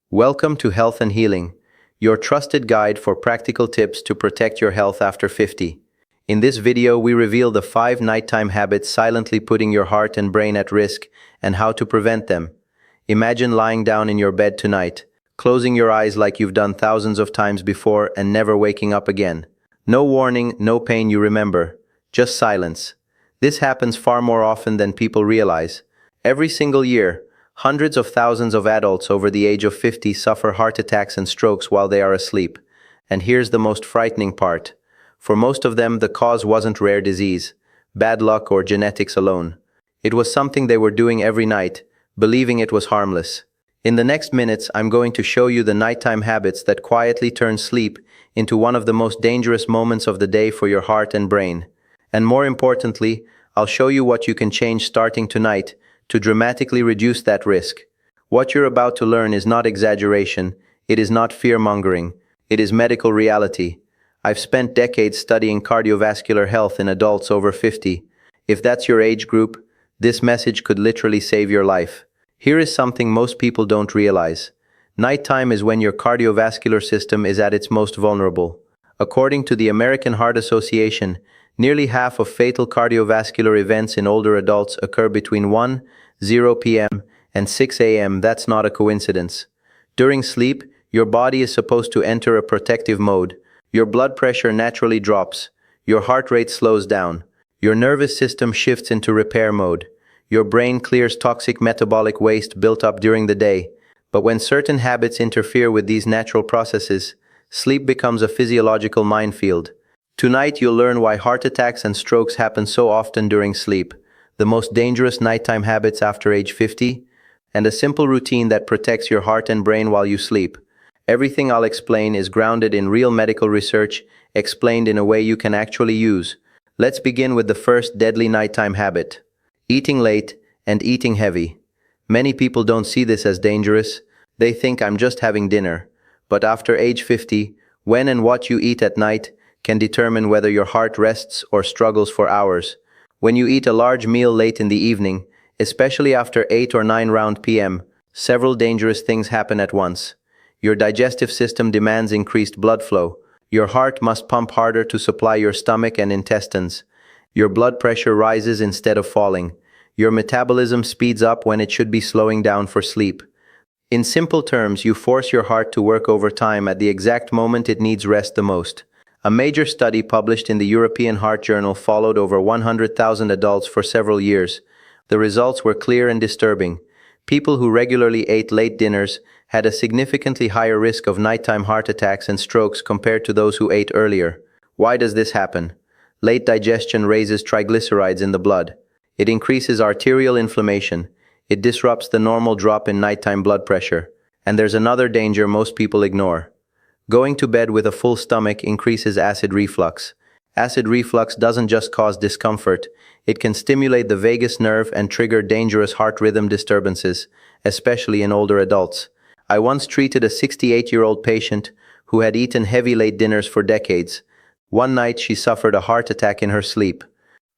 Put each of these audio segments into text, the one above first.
Welcome to Health and Healing, your trusted guide for practical tips to protect your health after 50. In this video, we reveal the 5 nighttime habits silently putting your heart and brain at risk and how to prevent them. Imagine lying down in your bed tonight, closing your eyes like you've done thousands of times before and never waking up again. No warning, no pain you remember, just silence. This happens far more often than people realize. Every single year, hundreds of thousands of adults over the age of 50 suffer heart attacks and strokes while they are asleep. And here's the most frightening part. For most of them, the cause wasn't rare disease, bad luck, or genetics alone. It was something they were doing every night, believing it was harmless. In the next minutes, I'm going to show you the nighttime habits that quietly turn sleep into one of the most dangerous moments of the day for your heart and brain. And more importantly, I'll show you what you can change starting tonight to dramatically reduce that risk. What you're about to learn is not exaggeration, it is not fear-mongering, it is medical reality. I've spent decades studying cardiovascular health in adults over 50. If that's your age group, this message could literally save your life. Here is something most people don't realize. Nighttime is when your cardiovascular system is at its most vulnerable. According to the American Heart Association, nearly half of fatal cardiovascular events in older adults occur between 1:00 p.m. and 6 a.m. That's not a coincidence. During sleep, your body is supposed to enter a protective mode. Your blood pressure naturally drops. Your heart rate slows down. Your nervous system shifts into repair mode. Your brain clears toxic metabolic waste built up during the day. But when certain habits interfere with these natural processes, sleep becomes a physiological minefield. Tonight you'll learn why heart attacks and strokes happen so often during sleep, the most dangerous nighttime habits after age 50, and a simple routine that protects your heart and brain while you sleep. Everything I'll explain is grounded in real medical research, explained in a way you can actually use. Let's begin with the first deadly nighttime habit: eating late and eating heavy. Many people don't see this as dangerous. They think I'm just having dinner. But after age 50, when and what you eat at night can determine whether your heart rests or struggles for hours. When you eat a large meal late in the evening, especially after 8 or 9 p.m., several dangerous things happen at once. Your digestive system demands increased blood flow. Your heart must pump harder to supply your stomach and intestines. Your blood pressure rises instead of falling. Your metabolism speeds up when it should be slowing down for sleep. In simple terms, you force your heart to work overtime at the exact moment it needs rest the most. A major study published in the European Heart Journal followed over 100,000 adults for several years. The results were clear and disturbing. People who regularly ate late dinners had a significantly higher risk of nighttime heart attacks and strokes compared to those who ate earlier. Why does this happen? Late digestion raises triglycerides in the blood. It increases arterial inflammation. It disrupts the normal drop in nighttime blood pressure. And there's another danger most people ignore. Going to bed with a full stomach increases acid reflux. Acid reflux doesn't just cause discomfort, it can stimulate the vagus nerve and trigger dangerous heart rhythm disturbances, especially in older adults. I once treated a 68-year-old patient who had eaten heavy late dinners for decades. One night she suffered a heart attack in her sleep.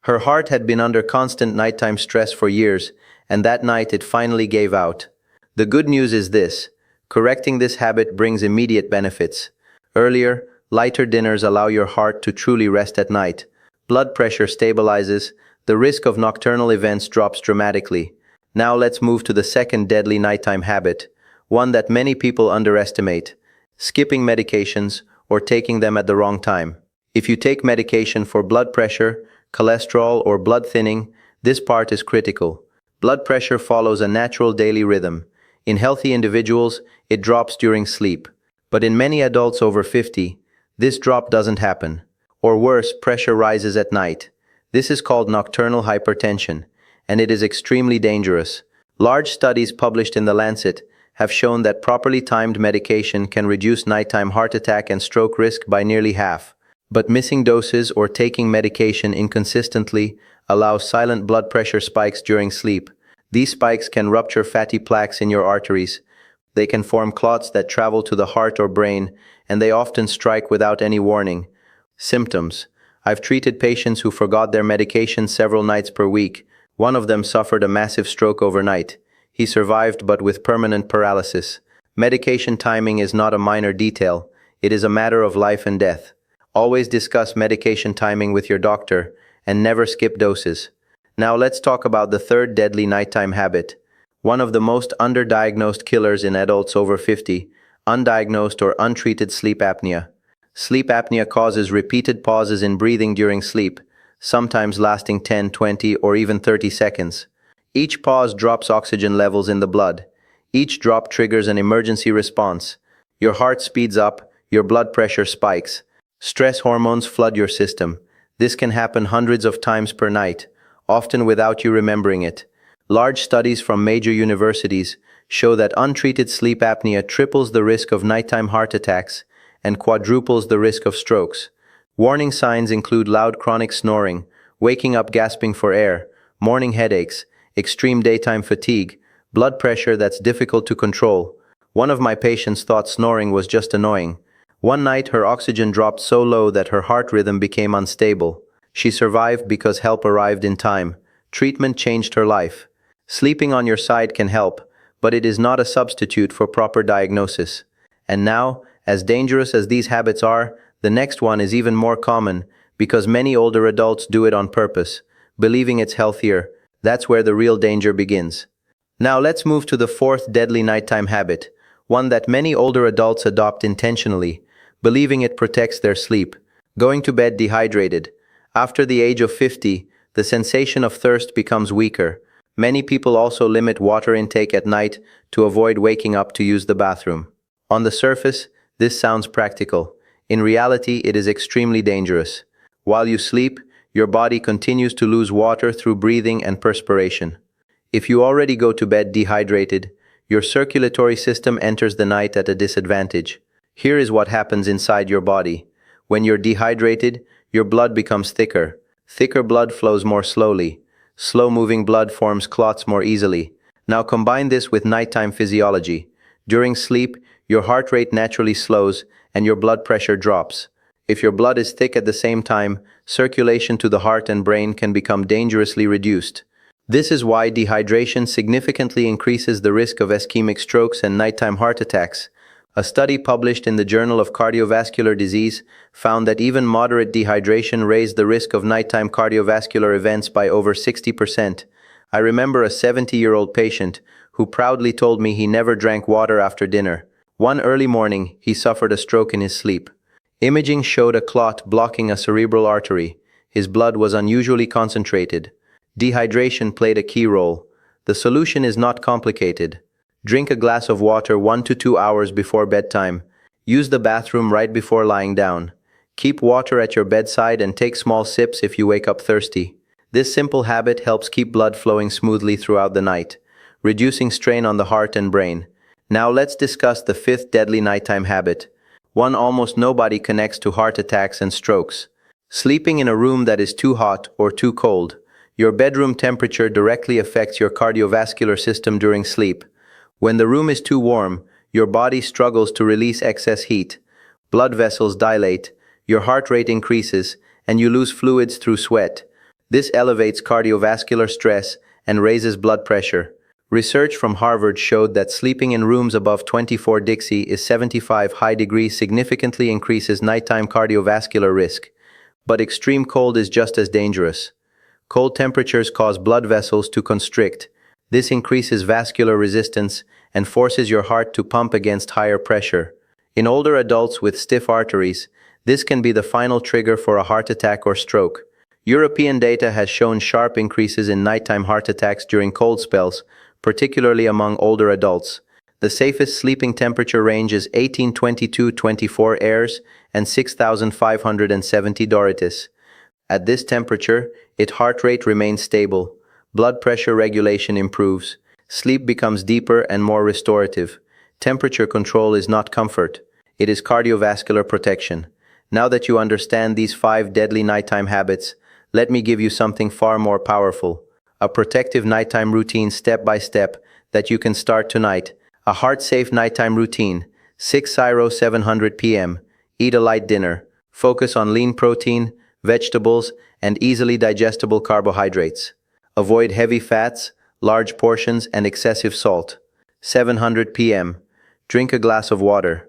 Her heart had been under constant nighttime stress for years, and that night it finally gave out. The good news is this: correcting this habit brings immediate benefits. Earlier, lighter dinners allow your heart to truly rest at night. Blood pressure stabilizes, the risk of nocturnal events drops dramatically. Now let's move to the second deadly nighttime habit, one that many people underestimate: skipping medications or taking them at the wrong time. If you take medication for blood pressure, cholesterol, or blood thinning, this part is critical. Blood pressure follows a natural daily rhythm. In healthy individuals, it drops during sleep. But in many adults over 50, this drop doesn't happen. Or worse, pressure rises at night. This is called nocturnal hypertension, and it is extremely dangerous. Large studies published in The Lancet have shown that properly timed medication can reduce nighttime heart attack and stroke risk by nearly half. But missing doses or taking medication inconsistently allows silent blood pressure spikes during sleep. These spikes can rupture fatty plaques in your arteries. They can form clots that travel to the heart or brain, and they often strike without any warning. Symptoms: I've treated patients who forgot their medication several nights per week. One of them suffered a massive stroke overnight. He survived but with permanent paralysis. Medication timing is not a minor detail, it is a matter of life and death. Always discuss medication timing with your doctor and never skip doses. Now let's talk about the third deadly nighttime habit, one of the most underdiagnosed killers in adults over 50, undiagnosed or untreated sleep apnea. Sleep apnea causes repeated pauses in breathing during sleep, sometimes lasting 10, 20, or even 30 seconds. Each pause drops oxygen levels in the blood. Each drop triggers an emergency response. Your heart speeds up, your blood pressure spikes. Stress hormones flood your system. This can happen hundreds of times per night, often without you remembering it. Large studies from major universities show that untreated sleep apnea triples the risk of nighttime heart attacks and quadruples the risk of strokes. Warning signs include loud chronic snoring, waking up gasping for air, morning headaches, extreme daytime fatigue, blood pressure that's difficult to control. One of my patients thought snoring was just annoying. One night her oxygen dropped so low that her heart rhythm became unstable. She survived because help arrived in time. Treatment changed her life. Sleeping on your side can help, but it is not a substitute for proper diagnosis. And now, as dangerous as these habits are, the next one is even more common because many older adults do it on purpose, believing it's healthier. That's where the real danger begins. Now let's move to the fourth deadly nighttime habit, one that many older adults adopt intentionally, believing it protects their sleep, going to bed dehydrated. After the age of 50, the sensation of thirst becomes weaker. Many people also limit water intake at night to avoid waking up to use the bathroom. On the surface, this sounds practical. In reality, it is extremely dangerous. While you sleep, your body continues to lose water through breathing and perspiration. If you already go to bed dehydrated, your circulatory system enters the night at a disadvantage. Here is what happens inside your body. When you're dehydrated, your blood becomes thicker. Thicker blood flows more slowly. Slow-moving blood forms clots more easily. Now combine this with nighttime physiology. During sleep, your heart rate naturally slows and your blood pressure drops. If your blood is thick at the same time, circulation to the heart and brain can become dangerously reduced. This is why dehydration significantly increases the risk of ischemic strokes and nighttime heart attacks. A study published in the Journal of Cardiovascular Disease found that even moderate dehydration raised the risk of nighttime cardiovascular events by over 60%. I remember a 70-year-old patient who proudly told me he never drank water after dinner. One early morning, he suffered a stroke in his sleep. Imaging showed a clot blocking a cerebral artery. His blood was unusually concentrated. Dehydration played a key role. The solution is not complicated. Drink a glass of water 1 to 2 hours before bedtime. Use the bathroom right before lying down. Keep water at your bedside and take small sips if you wake up thirsty. This simple habit helps keep blood flowing smoothly throughout the night, reducing strain on the heart and brain. Now let's discuss the fifth deadly nighttime habit, one almost nobody connects to heart attacks and strokes. Sleeping in a room that is too hot or too cold. Your bedroom temperature directly affects your cardiovascular system during sleep. When the room is too warm, your body struggles to release excess heat. Blood vessels dilate, your heart rate increases, and you lose fluids through sweat. This elevates cardiovascular stress and raises blood pressure. Research from Harvard showed that sleeping in rooms above 24 Dixie is 75 high degrees significantly increases nighttime cardiovascular risk. But extreme cold is just as dangerous. Cold temperatures cause blood vessels to constrict. This increases vascular resistance and forces your heart to pump against higher pressure. In older adults with stiff arteries, this can be the final trigger for a heart attack or stroke. European data has shown sharp increases in nighttime heart attacks during cold spells, particularly among older adults. The safest sleeping temperature range is 1822-24 Airs and 6570 Doritis. At this temperature, its heart rate remains stable. Blood pressure regulation improves. Sleep becomes deeper and more restorative. Temperature control is not comfort. It is cardiovascular protection. Now that you understand these 5 deadly nighttime habits, let me give you something far more powerful. A protective nighttime routine step by step that you can start tonight. A heart-safe nighttime routine. 6:07 p.m. Eat a light dinner. Focus on lean protein, vegetables, and easily digestible carbohydrates. Avoid heavy fats, large portions, and excessive salt. 7:00 p.m. Drink a glass of water.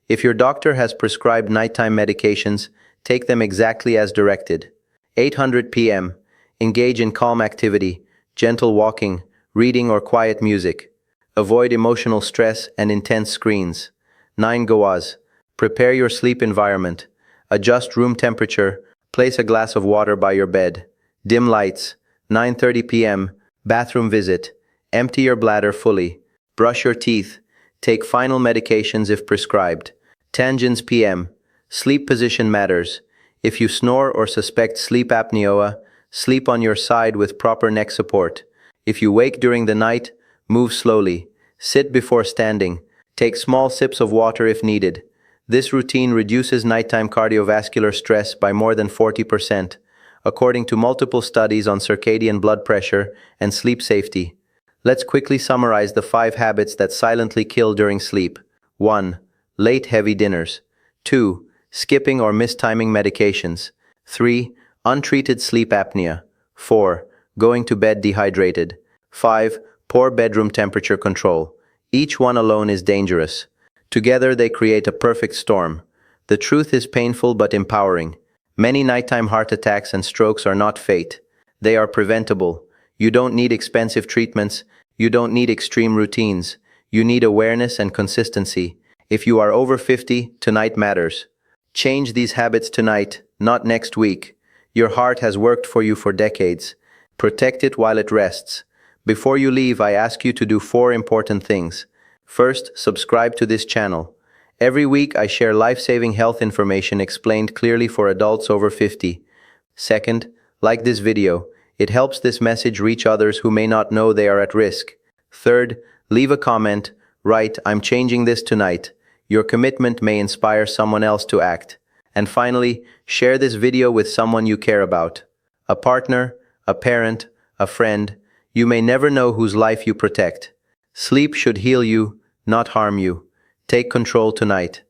If your doctor has prescribed nighttime medications, take them exactly as directed. 800 p.m. Engage in calm activity, gentle walking, reading or quiet music. Avoid emotional stress and intense screens. 9 Gawaz. Prepare your sleep environment. Adjust room temperature. Place a glass of water by your bed. Dim lights. 9:30 p.m. Bathroom visit. Empty your bladder fully. Brush your teeth. Take final medications if prescribed. Tangents p.m. Sleep position matters. If you snore or suspect sleep apnea, sleep on your side with proper neck support. If you wake during the night, move slowly. Sit before standing. Take small sips of water if needed. This routine reduces nighttime cardiovascular stress by more than 40%, according to multiple studies on circadian blood pressure and sleep safety. Let's quickly summarize the 5 habits that silently kill during sleep. 1. Late heavy dinners. 2. Skipping or mistiming medications. 3. Untreated sleep apnea. 4. Going to bed dehydrated. 5. Poor bedroom temperature control. Each one alone is dangerous. Together they create a perfect storm. The truth is painful but empowering. Many nighttime heart attacks and strokes are not fate. They are preventable. You don't need expensive treatments. You don't need extreme routines. You need awareness and consistency. If you are over 50, tonight matters. Change these habits tonight, not next week. Your heart has worked for you for decades. Protect it while it rests. Before you leave, I ask you to do 4 important things. First, subscribe to this channel. Every week I share life-saving health information explained clearly for adults over 50. Second, like this video. It helps this message reach others who may not know they are at risk. Third, leave a comment. Write, "I'm changing this tonight." Your commitment may inspire someone else to act. And finally, share this video with someone you care about. A partner, a parent, a friend. You may never know whose life you protect. Sleep should heal you, not harm you. Take control tonight.